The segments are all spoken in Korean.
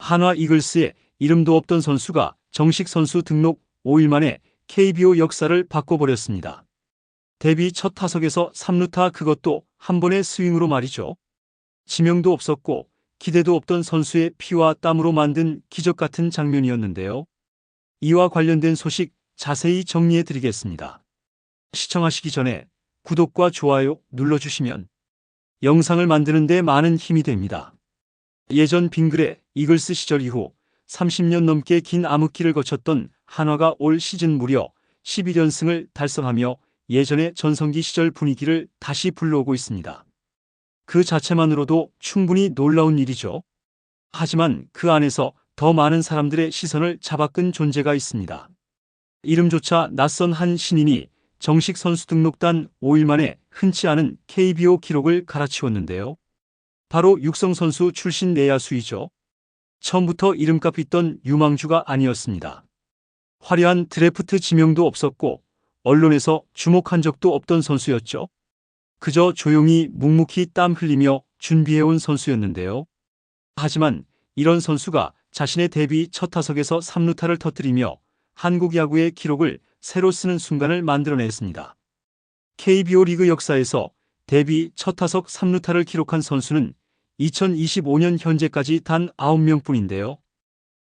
한화 이글스에 이름도 없던 선수가 정식 선수 등록 5일 만에 KBO 역사를 바꿔버렸습니다. 데뷔 첫 타석에서 3루타, 그것도 한 번의 스윙으로 말이죠. 지명도 없었고 기대도 없던 선수의 피와 땀으로 만든 기적 같은 장면이었는데요. 이와 관련된 소식 자세히 정리해 드리겠습니다. 시청하시기 전에 구독과 좋아요 눌러주시면 영상을 만드는 데 많은 힘이 됩니다. 예전 빙그레 이글스 시절 이후 30년 넘게 긴 암흑기를 거쳤던 한화가 올 시즌 무려 11연승을 달성하며 예전의 전성기 시절 분위기를 다시 불러오고 있습니다. 그 자체만으로도 충분히 놀라운 일이죠. 하지만 그 안에서 더 많은 사람들의 시선을 잡아끈 존재가 있습니다. 이름조차 낯선 한 신인이 정식 선수 등록단 5일 만에 흔치 않은 KBO 기록을 갈아치웠는데요. 바로 육성 선수 출신 내야수이죠. 처음부터 이름값 있던 유망주가 아니었습니다. 화려한 드래프트 지명도 없었고 언론에서 주목한 적도 없던 선수였죠. 그저 조용히 묵묵히 땀 흘리며 준비해온 선수였는데요. 하지만 이런 선수가 자신의 데뷔 첫 타석에서 3루타를 터뜨리며 한국 야구의 기록을 새로 쓰는 순간을 만들어냈습니다. KBO 리그 역사에서 데뷔 첫 타석 3루타를 기록한 선수는 2025년 현재까지 단 9명뿐인데요.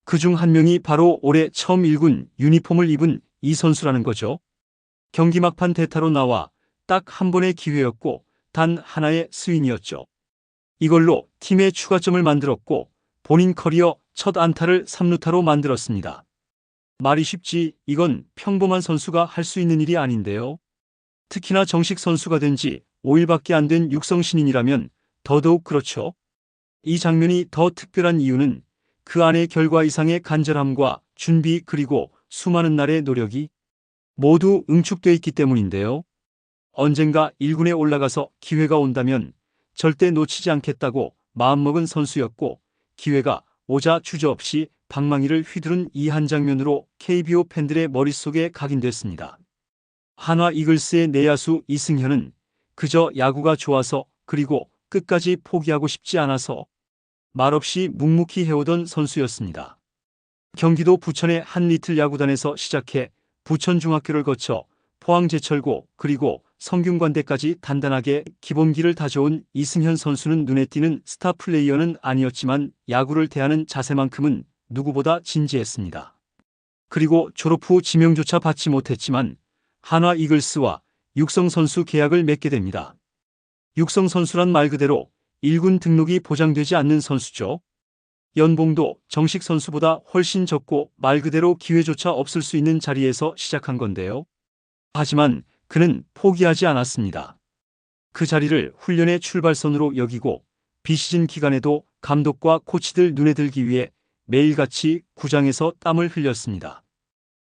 그중 한 명이 바로 올해 처음 1군 유니폼을 입은 이 선수라는 거죠. 경기 막판 대타로 나와 딱 한 번의 기회였고 단 하나의 스윙이었죠. 이걸로 팀의 추가점을 만들었고 본인 커리어 첫 안타를 3루타로 만들었습니다. 말이 쉽지 이건 평범한 선수가 할 수 있는 일이 아닌데요. 특히나 정식 선수가 된 지 5일밖에 안 된 육성 신인이라면 더더욱 그렇죠. 이 장면이 더 특별한 이유는 그 안의 결과 이상의 간절함과 준비 그리고 수많은 날의 노력이 모두 응축돼 있기 때문인데요. 언젠가 1군에 올라가서 기회가 온다면 절대 놓치지 않겠다고 마음먹은 선수였고 기회가 오자 주저없이 방망이를 휘두른 이 한 장면으로 KBO 팬들의 머릿속에 각인됐습니다. 한화 이글스의 내야수 이승현은 그저 야구가 좋아서 그리고 끝까지 포기하고 싶지 않아서 말없이 묵묵히 해오던 선수였습니다. 경기도 부천의 한 리틀 야구단에서 시작해 부천중학교를 거쳐 포항제철고 그리고 성균관대까지 단단하게 기본기를 다져온 이승현 선수는 눈에 띄는 스타 플레이어는 아니었지만 야구를 대하는 자세만큼은 누구보다 진지했습니다. 그리고 졸업 후 지명조차 받지 못했지만 한화 이글스와 육성 선수 계약을 맺게 됩니다. 육성 선수란 말 그대로 1군 등록이 보장되지 않는 선수죠. 연봉도 정식 선수보다 훨씬 적고 말 그대로 기회조차 없을 수 있는 자리에서 시작한 건데요. 하지만 그는 포기하지 않았습니다. 그 자리를 훈련의 출발선으로 여기고 비시즌 기간에도 감독과 코치들 눈에 들기 위해 매일같이 구장에서 땀을 흘렸습니다.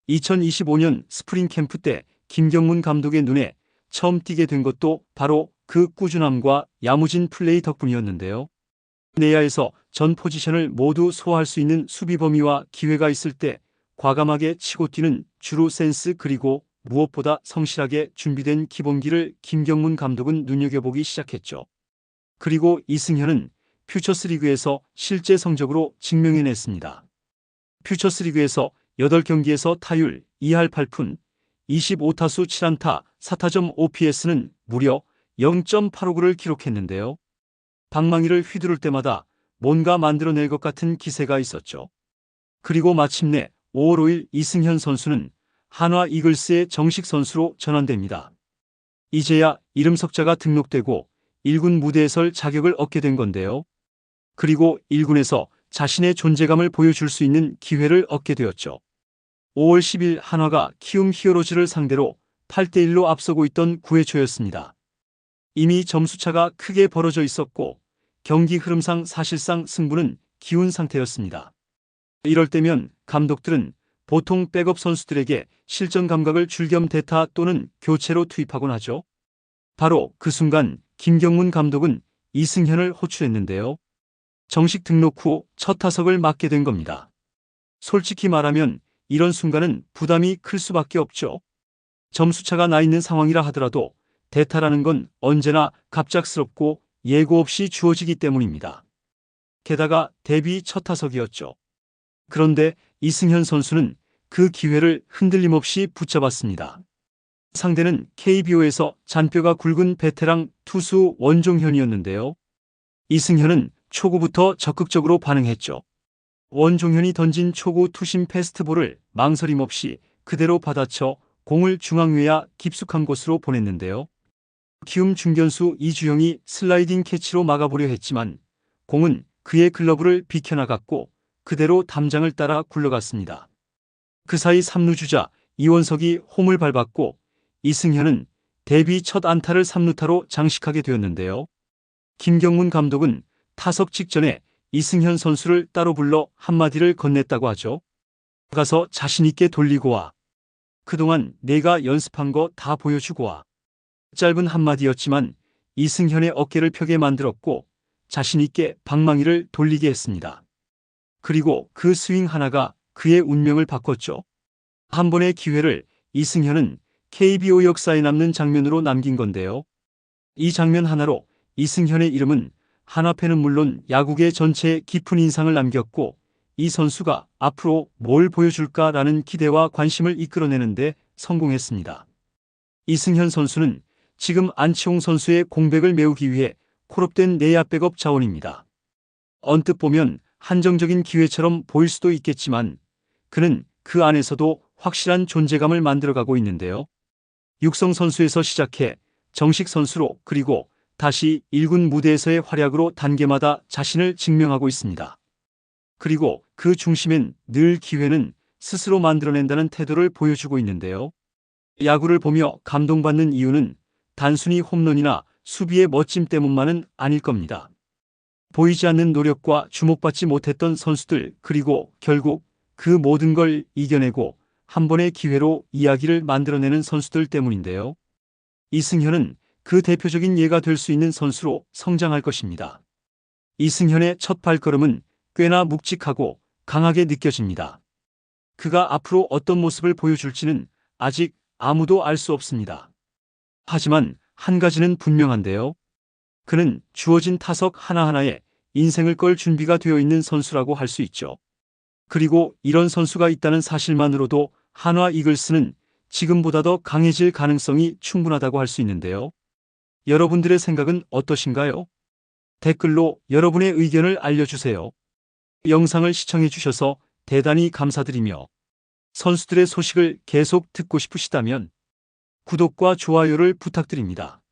2025년 스프링 캠프 때 김경문 감독의 눈에 처음 띄게 된 것도 바로 그 꾸준함과 야무진 플레이 덕분이었는데요. 내야에서 전 포지션을 모두 소화할 수 있는 수비 범위와 기회가 있을 때 과감하게 치고 뛰는 주루 센스 그리고 무엇보다 성실하게 준비된 기본기를 김경문 감독은 눈여겨보기 시작했죠. 그리고 이승현은 퓨처스리그에서 실제 성적으로 증명해냈습니다. 퓨처스리그에서 8경기에서 타율 2할 8푼, 25타수 7안타, 4타점 OPS는 무려 0.859를 기록했는데요. 방망이를 휘두를 때마다 뭔가 만들어낼 것 같은 기세가 있었죠. 그리고 마침내 5월 5일 이승현 선수는 한화 이글스의 정식 선수로 전환됩니다. 이제야 이름 석자가 등록되고 1군 무대에 설 자격을 얻게 된 건데요. 그리고 1군에서 자신의 존재감을 보여줄 수 있는 기회를 얻게 되었죠. 5월 10일 한화가 키움 히어로즈를 상대로 8대1로 앞서고 있던 9회 초였습니다. 이미 점수차가 크게 벌어져 있었고 경기 흐름상 사실상 승부는 기운 상태였습니다. 이럴 때면 감독들은 보통 백업 선수들에게 실전 감각을 줄 겸 대타 또는 교체로 투입하곤 하죠. 바로 그 순간 김경문 감독은 이승현을 호출했는데요. 정식 등록 후 첫 타석을 맡게 된 겁니다. 솔직히 말하면 이런 순간은 부담이 클 수밖에 없죠. 점수차가 나 있는 상황이라 하더라도 대타라는 건 언제나 갑작스럽고 예고 없이 주어지기 때문입니다. 게다가 데뷔 첫 타석이었죠. 그런데 이승현 선수는 그 기회를 흔들림 없이 붙잡았습니다. 상대는 KBO에서 잔뼈가 굵은 베테랑 투수 원종현이었는데요. 이승현은 초구부터 적극적으로 반응했죠. 원종현이 던진 초구 투심 패스트볼을 망설임 없이 그대로 받아쳐 공을 중앙외야 깊숙한 곳으로 보냈는데요. 키움 중견수 이주영이 슬라이딩 캐치로 막아보려 했지만 공은 그의 글러브를 비켜나갔고 그대로 담장을 따라 굴러갔습니다. 그 사이 3루 주자 이원석이 홈을 밟았고 이승현은 데뷔 첫 안타를 3루타로 장식하게 되었는데요. 김경문 감독은 타석 직전에 이승현 선수를 따로 불러 한마디를 건넸다고 하죠. 가서 자신있게 돌리고 와. 그동안 내가 연습한 거 다 보여주고 와. 짧은 한마디였지만 이승현의 어깨를 펴게 만들었고 자신있게 방망이를 돌리게 했습니다. 그리고 그 스윙 하나가 그의 운명을 바꿨죠. 한 번의 기회를 이승현은 KBO 역사에 남는 장면으로 남긴 건데요. 이 장면 하나로 이승현의 이름은 한화팬은 물론 야구계 전체에 깊은 인상을 남겼고 이 선수가 앞으로 뭘 보여줄까라는 기대와 관심을 이끌어내는데 성공했습니다. 이승현 선수는 지금 안치홍 선수의 공백을 메우기 위해 콜업된 내야 백업 자원입니다. 언뜻 보면 한정적인 기회처럼 보일 수도 있겠지만 그는 그 안에서도 확실한 존재감을 만들어가고 있는데요. 육성 선수에서 시작해 정식 선수로 그리고 다시 1군 무대에서의 활약으로 단계마다 자신을 증명하고 있습니다. 그리고 그 중심엔 늘 기회는 스스로 만들어낸다는 태도를 보여주고 있는데요. 야구를 보며 감동받는 이유는 단순히 홈런이나 수비의 멋짐 때문만은 아닐 겁니다. 보이지 않는 노력과 주목받지 못했던 선수들 그리고 결국 그 모든 걸 이겨내고 한 번의 기회로 이야기를 만들어내는 선수들 때문인데요. 이승현은 그 대표적인 예가 될 수 있는 선수로 성장할 것입니다. 이승현의 첫 발걸음은 꽤나 묵직하고 강하게 느껴집니다. 그가 앞으로 어떤 모습을 보여줄지는 아직 아무도 알 수 없습니다. 하지만 한 가지는 분명한데요. 그는 주어진 타석 하나하나에 인생을 걸 준비가 되어 있는 선수라고 할 수 있죠. 그리고 이런 선수가 있다는 사실만으로도 한화 이글스는 지금보다 더 강해질 가능성이 충분하다고 할 수 있는데요. 여러분들의 생각은 어떠신가요? 댓글로 여러분의 의견을 알려주세요. 영상을 시청해주셔서 대단히 감사드리며 선수들의 소식을 계속 듣고 싶으시다면 구독과 좋아요를 부탁드립니다.